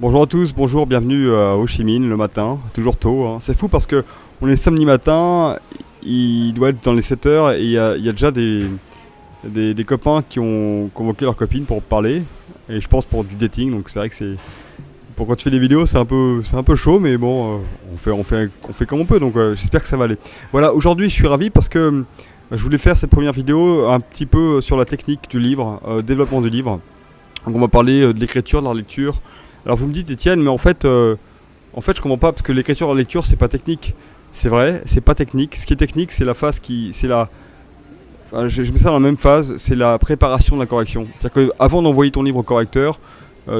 Bonjour à tous, bonjour, bienvenue à Ho Chi Minh le matin, toujours tôt, hein. C'est fou parce que on est samedi matin, il doit être dans les 7 heures et il y a déjà des copains qui ont convoqué leurs copines pour parler. Et je pense pour du dating, donc c'est vrai que c'est. Pour quand tu fais des vidéos, c'est un peu chaud, mais bon, on fait comme on peut, donc j'espère que ça va aller. Voilà, aujourd'hui je suis ravi parce que je voulais faire cette première vidéo un petit peu sur la technique du livre, développement du livre. Donc on va parler de l'écriture, de la lecture. Alors vous me dites Étienne, mais en fait je comprends pas parce que l'écriture et la lecture c'est pas technique. C'est vrai, c'est pas technique. Ce qui est technique, c'est la phase c'est la. Enfin, je mets ça dans la même phase, c'est la préparation de la correction. C'est-à-dire qu'avant d'envoyer ton livre au correcteur,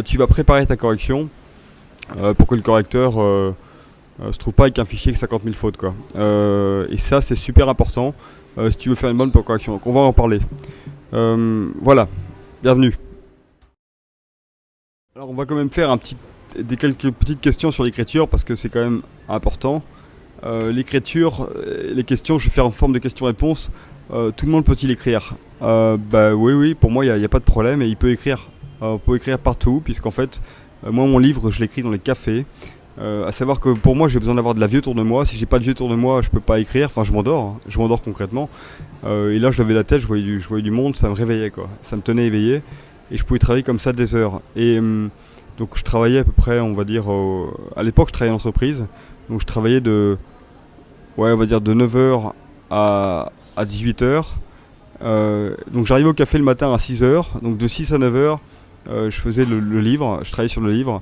tu vas préparer ta correction pour que le correcteur se trouve pas avec un fichier avec 50 000 fautes, quoi. Et ça c'est super important si tu veux faire une bonne correction. Donc on va en parler. Voilà, bienvenue. Alors on va quand même faire quelques petites questions sur l'écriture parce que c'est quand même important. L'écriture, les questions, je vais faire en forme de questions-réponses. Tout le monde peut-il écrire? Bah oui, pour moi il n'y a pas de problème et il peut écrire. On peut écrire partout puisqu'en fait, moi mon livre je l'écris dans les cafés. À savoir que pour moi j'ai besoin d'avoir de la vie autour de moi. Si j'ai pas de vie autour de moi, je peux pas écrire. Enfin je m'endors, hein. Je m'endors concrètement. Et là je levais la tête, je voyais du monde, ça me réveillait quoi. Ça me tenait éveillé. Et je pouvais travailler comme ça des heures. Et donc je travaillais à peu près, on va dire, à l'époque je travaillais en entreprise. Donc je travaillais on va dire de 9 heures à 18 heures. Donc j'arrivais au café le matin à 6 heures. Donc de 6 à 9 heures, je faisais le livre, je travaillais sur le livre.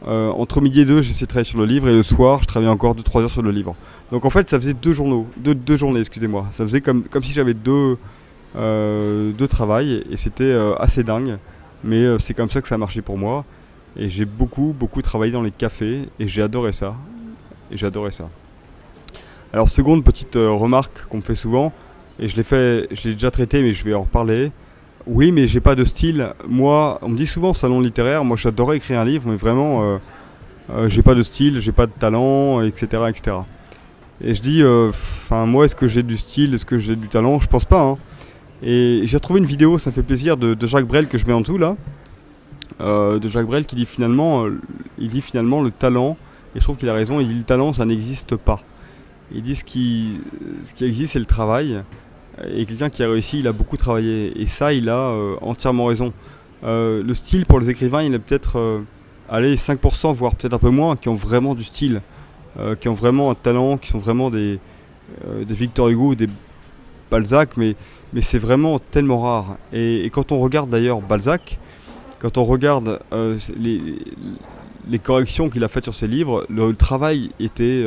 Entre midi et 2, j'essayais de travailler sur le livre. Et le soir, je travaillais encore 2-3 heures sur le livre. Donc en fait, ça faisait deux journées, excusez-moi. Ça faisait comme si j'avais deux travail. Et c'était assez dingue. Mais c'est comme ça que ça a marché pour moi. Et j'ai beaucoup travaillé dans les cafés. Et j'ai adoré ça. Alors seconde petite remarque qu'on me fait souvent. Et je l'ai déjà traité mais je vais en reparler. Oui mais j'ai pas de style. Moi, on me dit souvent salon littéraire. Moi j'adorais écrire un livre mais vraiment j'ai pas de style, j'ai pas de talent, etc. etc. Et je dis, moi est-ce que j'ai du style, est-ce que j'ai du talent? Je pense pas, hein. Et j'ai retrouvé une vidéo, ça fait plaisir, de Jacques Brel que je mets en dessous là. De Jacques Brel qui dit finalement, le talent, et je trouve qu'il a raison, il dit le talent ça n'existe pas. Il dit ce qui existe c'est le travail, et quelqu'un qui a réussi il a beaucoup travaillé, et ça il a entièrement raison. Le style pour les écrivains il est peut-être 5% voire peut-être un peu moins qui ont vraiment du style, qui ont vraiment un talent, qui sont vraiment des Victor Hugo ou des Balzac, mais c'est vraiment tellement rare. Et quand on regarde d'ailleurs Balzac, quand on regarde les corrections qu'il a faites sur ses livres, le travail était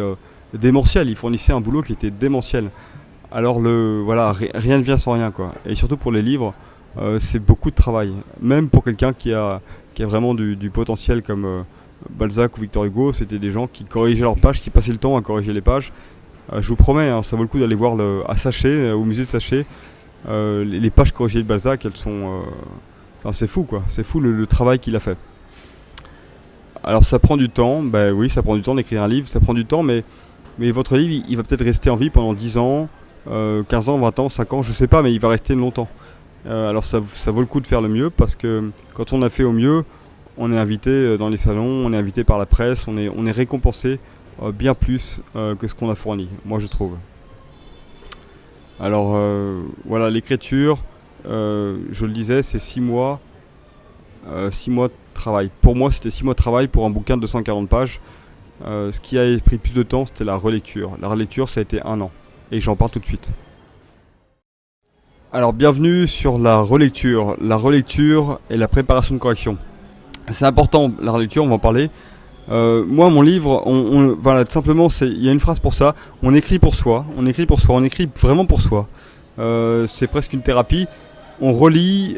démentiel. Il fournissait un boulot qui était démentiel. Alors rien ne vient sans rien, quoi. Et surtout pour les livres, c'est beaucoup de travail. Même pour quelqu'un qui a vraiment du potentiel comme Balzac ou Victor Hugo, c'était des gens qui corrigeaient leurs pages, qui passaient le temps à corriger les pages. Je vous promets, hein, ça vaut le coup d'aller voir à Saché, au musée de Saché, les pages corrigées de Balzac, elles sont... c'est fou quoi, c'est fou le travail qu'il a fait. Alors ça prend du temps, oui ça prend du temps d'écrire un livre, ça prend du temps, mais votre livre il va peut-être rester en vie pendant 10 ans, 15 ans, 20 ans, 5 ans, je sais pas, mais il va rester longtemps. Alors ça vaut le coup de faire le mieux, parce que quand on a fait au mieux, on est invité dans les salons, on est invité par la presse, on est récompensé bien plus que ce qu'on a fourni, moi je trouve. Alors voilà, l'écriture, je le disais, c'est 6 mois. 6 mois de travail. Pour moi, c'était 6 mois de travail pour un bouquin de 240 pages. Ce qui a pris plus de temps, c'était la relecture. La relecture, ça a été 1 an. Et j'en parle tout de suite. Alors, bienvenue sur la relecture. La relecture et la préparation de correction. C'est important, la relecture, on va en parler. Moi, mon livre, voilà, tout simplement, il y a une phrase pour ça. On écrit pour soi. On écrit vraiment pour soi. C'est presque une thérapie. On relit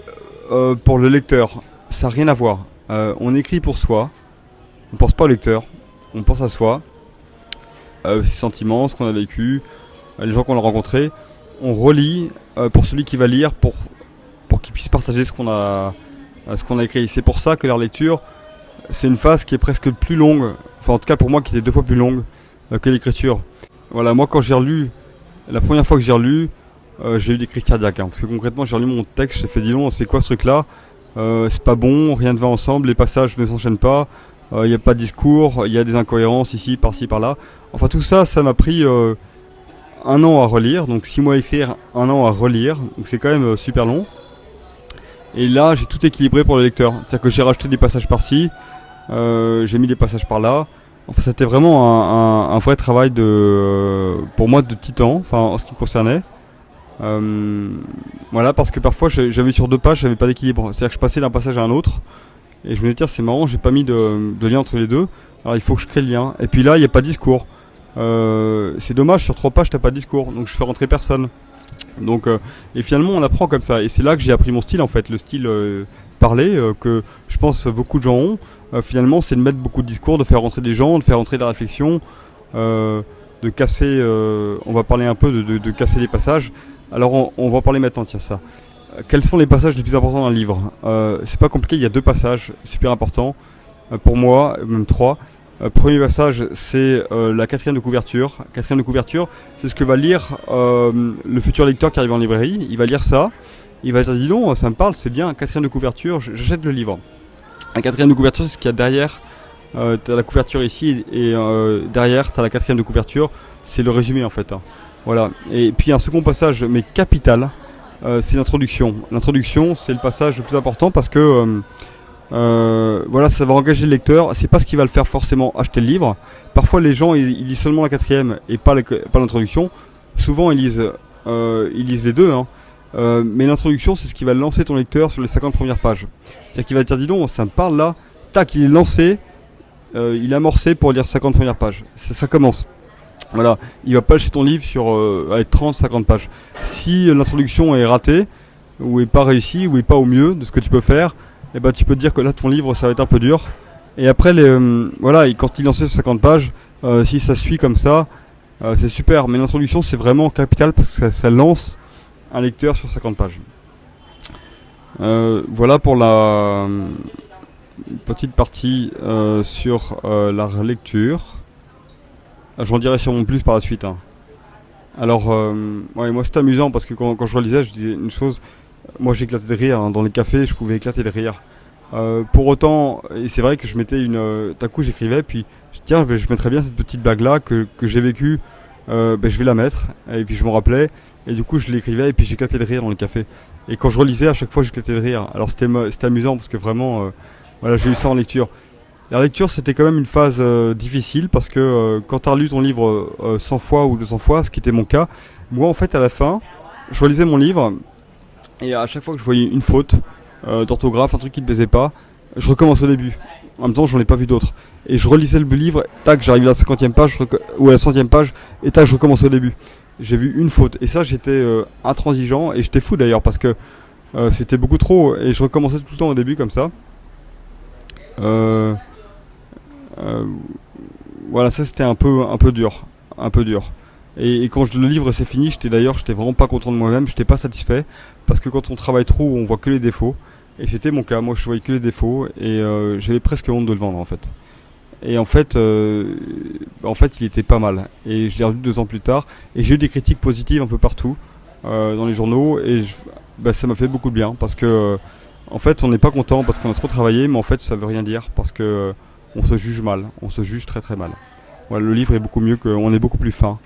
pour le lecteur. Ça n'a rien à voir. On écrit pour soi. On pense pas au lecteur. On pense à soi. Ses sentiments, ce qu'on a vécu, les gens qu'on a rencontrés. On relit pour celui qui va lire, pour qu'il puisse partager ce qu'on a écrit. C'est pour ça que la lecture, c'est une phase qui est presque plus longue. Enfin, en tout cas pour moi, qui était 2 fois plus longue que l'écriture. Voilà, moi quand j'ai relu, la première fois que j'ai relu, j'ai eu des crises cardiaques. Parce que concrètement, j'ai relu mon texte, j'ai fait dis donc, c'est quoi ce truc-là? C'est pas bon, rien ne va ensemble, les passages ne s'enchaînent pas. il n'y a pas de discours, il y a des incohérences ici, par-ci, par-là. Enfin tout ça, ça m'a pris 1 an à relire, donc 6 mois à écrire, 1 an à relire, donc c'est quand même super long. Et là, j'ai tout équilibré pour le lecteur. C'est-à-dire que j'ai rajouté des passages par-ci, j'ai mis des passages par-là. Enfin, c'était vraiment un vrai travail pour moi de titan, enfin en ce qui me concernait. Voilà, parce que parfois j'avais sur 2 pages, j'avais pas d'équilibre. C'est-à-dire que je passais d'un passage à un autre, et je me disais, tiens, c'est marrant, j'ai pas mis de lien entre les deux. Alors il faut que je crée le lien. Et puis là, il n'y a pas de discours. C'est dommage, sur 3 pages, t'as pas de discours, donc je fais rentrer personne. Donc, et finalement, on apprend comme ça. Et c'est là que j'ai appris mon style, en fait, le style parlé, que je pense beaucoup de gens ont. Finalement, c'est de mettre beaucoup de discours, de faire rentrer des gens, de faire rentrer de la réflexion, de casser. On va parler un peu de casser les passages. Alors, on va en parler maintenant, tiens, ça. Quels sont les passages les plus importants dans le livre? C'est pas compliqué, il y a 2 passages super importants, pour moi, même 3. Premier passage, c'est la 4e de couverture. 4e de couverture, c'est ce que va lire le futur lecteur qui arrive en librairie. Il va lire ça, il va dire, dis donc, ça me parle, c'est bien, 4e de couverture, j'achète le livre. La 4e de couverture, c'est ce qu'il y a derrière. Tu as la couverture ici, et derrière, tu as la 4e de couverture. C'est le résumé, en fait. Hein. Voilà. Et puis un second passage, mais capital, c'est l'introduction. L'introduction, c'est le passage le plus important parce que voilà, ça va engager le lecteur. C'est pas ce qui va le faire forcément acheter le livre. Parfois, les gens ils lisent seulement la 4e et pas l'introduction. Souvent, ils lisent les deux. Hein. Mais l'introduction, c'est ce qui va lancer ton lecteur sur les 50 premières pages. C'est-à-dire qu'il va te dire, dis donc, ça me parle là. Tac, il est lancé, il est amorcé pour lire 50 premières pages. Ça commence. Voilà, il va pas lâcher ton livre sur 30-50 pages. Si l'introduction est ratée, ou est pas réussie, ou est pas au mieux de ce que tu peux faire, et ben tu peux te dire que là ton livre ça va être un peu dur. Et après voilà, quand il lance sur 50 pages, si ça suit comme ça, c'est super. Mais l'introduction c'est vraiment capital parce que ça lance un lecteur sur 50 pages. Voilà pour la petite partie sur la relecture. J'en dirai sûrement plus par la suite. Hein. Alors, ouais, moi c'était amusant parce que quand je relisais, je disais une chose. Moi j'éclatais de rire. Hein. Dans les cafés, je pouvais éclater de rire. Pour autant, et c'est vrai que je mettais d'un coup j'écrivais, puis tiens, je mettrais bien cette petite blague là que j'ai vécue. Je vais la mettre. Et puis je me rappelais. Et du coup je l'écrivais et puis j'éclatais de rire dans les cafés. Et quand je relisais, à chaque fois j'éclatais de rire. Alors c'était amusant parce que vraiment, voilà, j'ai eu ça en lecture. La lecture, c'était quand même une phase difficile parce que quand tu as lu ton livre 100 fois ou 200 fois, ce qui était mon cas, moi en fait à la fin, je relisais mon livre et à chaque fois que je voyais une faute d'orthographe, un truc qui ne me plaisait pas, je recommence au début. En même temps, j'en ai pas vu d'autres. Et je relisais le livre, tac, j'arrivais à la 50e page ou à la 100e page et tac, je recommence au début. J'ai vu une faute et ça, j'étais intransigeant et j'étais fou d'ailleurs parce que c'était beaucoup trop et je recommençais tout le temps au début comme ça. Voilà, ça c'était un peu dur, un peu dur. Et quand le livre s'est fini, j'étais vraiment pas content de moi-même, j'étais pas satisfait parce que quand on travaille trop, on voit que les défauts. Et c'était mon cas, moi je voyais que les défauts et j'avais presque honte de le vendre en fait. Et en fait, il était pas mal. Et je l'ai revu 2 ans plus tard et j'ai eu des critiques positives un peu partout dans les journaux et ça m'a fait beaucoup de bien parce que en fait on n'est pas content parce qu'on a trop travaillé, mais en fait ça veut rien dire parce que on se juge mal, on se juge très très mal. Voilà, le livre est beaucoup mieux, on est beaucoup plus fin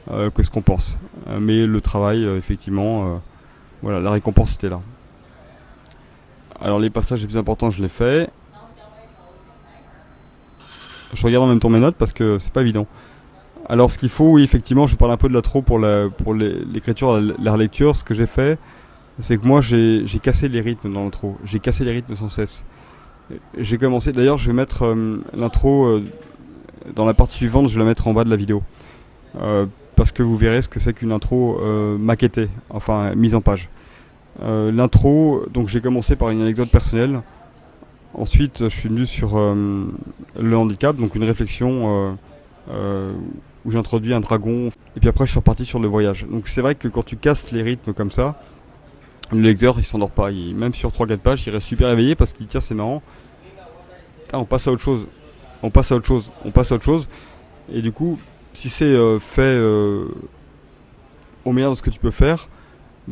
que ce qu'on pense. Mais le travail, effectivement, voilà, la récompense était là. Alors les passages les plus importants, je les fais. Je regarde en même temps mes notes parce que c'est pas évident. Alors ce qu'il faut, oui, effectivement, je parle un peu de l'intro pour l'écriture, la relecture. Ce que j'ai fait, c'est que moi j'ai cassé les rythmes dans l'intro. J'ai cassé les rythmes sans cesse. J'ai commencé, d'ailleurs je vais mettre l'intro dans la partie suivante, je vais la mettre en bas de la vidéo. Parce que vous verrez ce que c'est qu'une intro maquettée, enfin mise en page. L'intro, donc j'ai commencé par une anecdote personnelle. Ensuite je suis venu sur le handicap, donc une réflexion où j'ai introduit un dragon. Et puis après je suis reparti sur le voyage. Donc c'est vrai que quand tu casses les rythmes comme ça, le lecteur il s'endort pas, même sur 3-4 pages il reste super éveillé parce qu'il dit tiens c'est marrant, on passe à autre chose, on passe à autre chose et du coup si c'est fait au meilleur de ce que tu peux faire,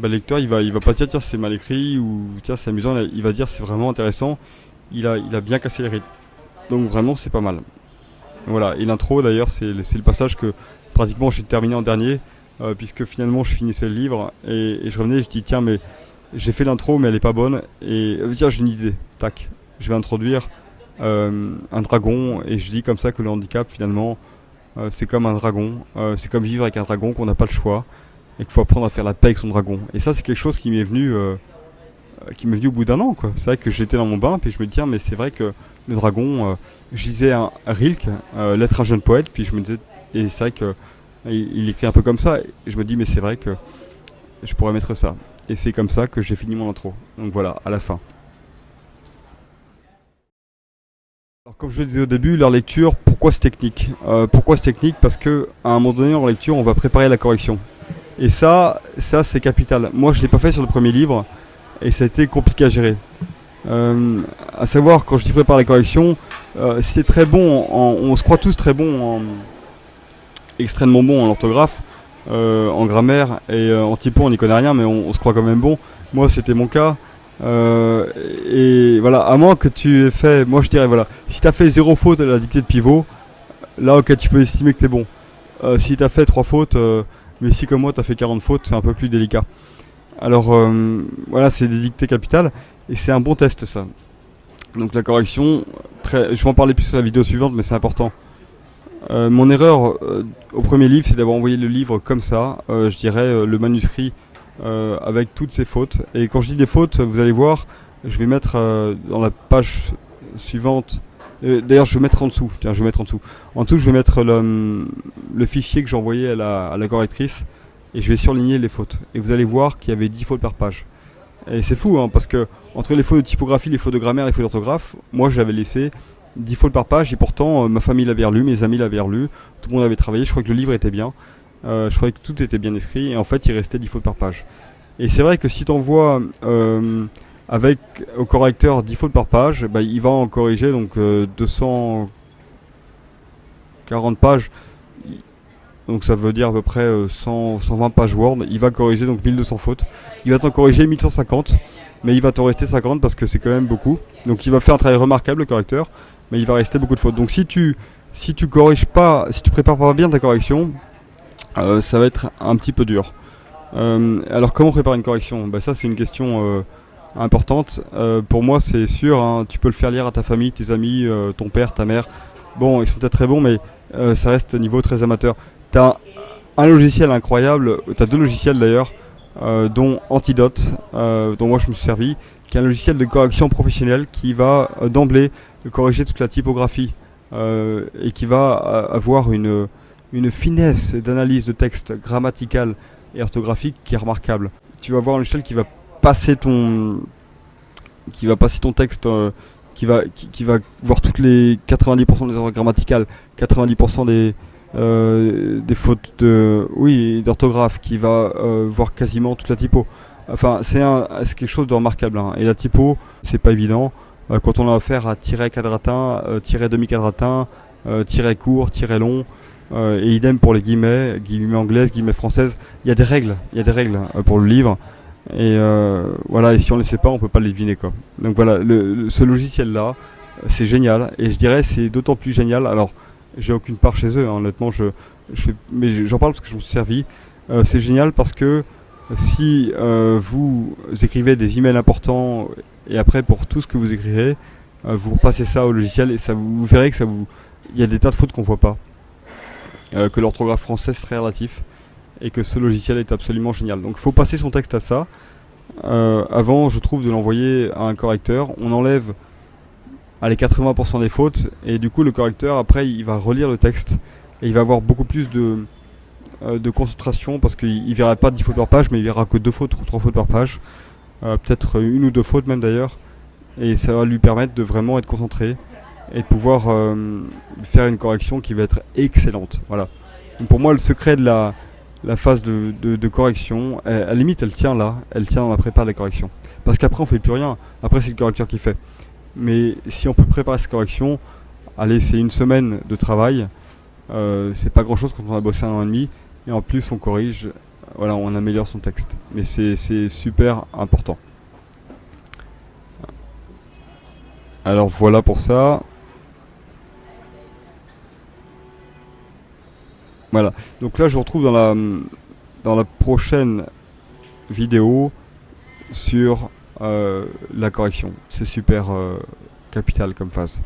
le lecteur il va pas dire tiens c'est mal écrit ou tiens c'est amusant, il va dire c'est vraiment intéressant, il a bien cassé les rythmes. Donc vraiment c'est pas mal. Voilà, et l'intro d'ailleurs c'est le passage que pratiquement j'ai terminé en dernier, puisque finalement je finissais le livre et je revenais, je dis tiens mais j'ai fait l'intro mais elle est pas bonne, et tiens j'ai une idée, tac, je vais introduire un dragon, et je dis comme ça que le handicap finalement c'est comme un dragon, c'est comme vivre avec un dragon, qu'on n'a pas le choix et qu'il faut apprendre à faire la paix avec son dragon. Et ça c'est quelque chose qui m'est venu au bout d'un an, quoi. C'est vrai que j'étais dans mon bain, puis je me dis tiens mais c'est vrai que le dragon, je lisais un Rilke, L'être un jeune poète, puis je me disais, et c'est vrai que il écrit un peu comme ça, et je me dis mais c'est vrai que je pourrais mettre ça. Et c'est comme ça que j'ai fini mon intro. Donc voilà, à la fin. Alors, comme je le disais au début, la lecture, pourquoi c'est technique? Pourquoi c'est technique? Parce que à un moment donné en lecture, on va préparer la correction. Et ça c'est capital. Moi, je l'ai pas fait sur le premier livre, et ça a été compliqué à gérer. À savoir, quand je dis prépare la correction, c'est très bon, on se croit tous très bons, extrêmement bons en orthographe, en grammaire, et en typo on n'y connaît rien, mais on se croit quand même bon. Moi c'était mon cas. Euh, et voilà, à moins que tu aies fait, moi je dirais voilà, si tu as fait 0 faute à la dictée de pivot, là ok tu peux estimer que tu es bon. Si tu as fait 3 fautes, mais si comme moi tu as fait 40 fautes, c'est un peu plus délicat. Alors voilà, c'est des dictées capitales, et c'est un bon test ça. Donc la correction, je vais en parler plus sur la vidéo suivante, mais c'est important. Mon erreur au premier livre, c'est d'avoir envoyé le livre comme ça, je dirais le manuscrit avec toutes ses fautes. Et quand je dis des fautes, vous allez voir, je vais mettre dans la page suivante. D'ailleurs, je vais mettre en dessous. Tiens, je vais mettre en dessous. En dessous, je vais mettre le fichier que j'ai envoyé à la correctrice, et je vais surligner les fautes. Et vous allez voir qu'il y avait 10 fautes par page. Et c'est fou, hein, parce que entre les fautes de typographie, les fautes de grammaire, les fautes d'orthographe, moi j'avais laissé 10 fautes par page, et pourtant ma famille l'avait relu, mes amis l'avaient relu, tout le monde avait travaillé, je crois que le livre était bien, je croyais que tout était bien écrit, et en fait il restait 10 fautes par page. Et c'est vrai que si tu envoies avec au correcteur 10 fautes par page, bah, il va en corriger donc 240 pages, donc ça veut dire à peu près 120 pages Word. Il va corriger donc 1200 fautes. Il va t'en corriger 1150, mais il va t'en rester 50 parce que c'est quand même beaucoup. Donc il va faire un travail remarquable le correcteur, mais il va rester beaucoup de fautes. Donc si tu corriges pas, si tu prépares pas bien ta correction, ça va être un petit peu dur. Alors comment préparer une correction? Bah, ça c'est une question importante. Pour moi c'est sûr, hein, tu peux le faire lire à ta famille, tes amis, ton père, ta mère. Bon, ils sont peut-être très bons, mais ça reste niveau très amateur. T'as un logiciel incroyable, t'as 2 logiciels d'ailleurs, dont Antidote, dont moi je me suis servi, qui est un logiciel de correction professionnelle qui va d'emblée corriger toute la typographie, et qui va avoir une finesse d'analyse de texte grammatical et orthographique qui est remarquable. Tu vas avoir un logiciel passer ton passer ton texte, qui va voir toutes les 90% des erreurs grammaticales, 90% des fautes d'orthographe, qui va voir quasiment toute la typo. Enfin, c'est quelque chose de remarquable, hein. Et la typo, c'est pas évident. Quand on a affaire à tiret quadratin, tiret demi-quadratin, tiret court, tiret long, et idem pour les guillemets anglaises, guillemets françaises. Il y a des règles pour le livre. Et voilà, et si on ne le sait pas, on peut pas le deviner, quoi. Donc voilà, ce logiciel-là, c'est génial. Et je dirais c'est d'autant plus génial. Alors, j'ai aucune part chez eux, hein, honnêtement, mais j'en parle parce que je me suis servi. C'est génial parce que si vous écrivez des emails importants, et après pour tout ce que vous écrirez, vous repassez ça au logiciel, et vous verrez que il y a des tas de fautes qu'on voit pas, que l'orthographe française est très relatif, et que ce logiciel est absolument génial. Donc il faut passer son texte à ça. Avant, je trouve, de l'envoyer à un correcteur. On enlève les 80% des fautes, et du coup le correcteur après il va relire le texte, et il va avoir beaucoup plus de concentration, parce qu'il ne verra pas 10 fautes par page, mais il verra que 2 fautes ou 3 fautes par page, peut-être 1 ou 2 fautes même d'ailleurs, et ça va lui permettre de vraiment être concentré et de pouvoir faire une correction qui va être excellente. Voilà. Donc pour moi le secret de la phase de correction, à la limite elle tient là, elle tient dans la prépa de la correction, parce qu'après on fait plus rien, après c'est le correcteur qui fait. Mais si on peut préparer cette correction, allez, c'est 1 semaine de travail, c'est pas grand chose quand on a bossé 1 an et demi, et en plus on corrige, voilà, on améliore son texte. Mais c'est super important. Alors voilà pour ça. Voilà. Donc là, je vous retrouve dans la prochaine vidéo sur la correction. C'est super capital comme phase.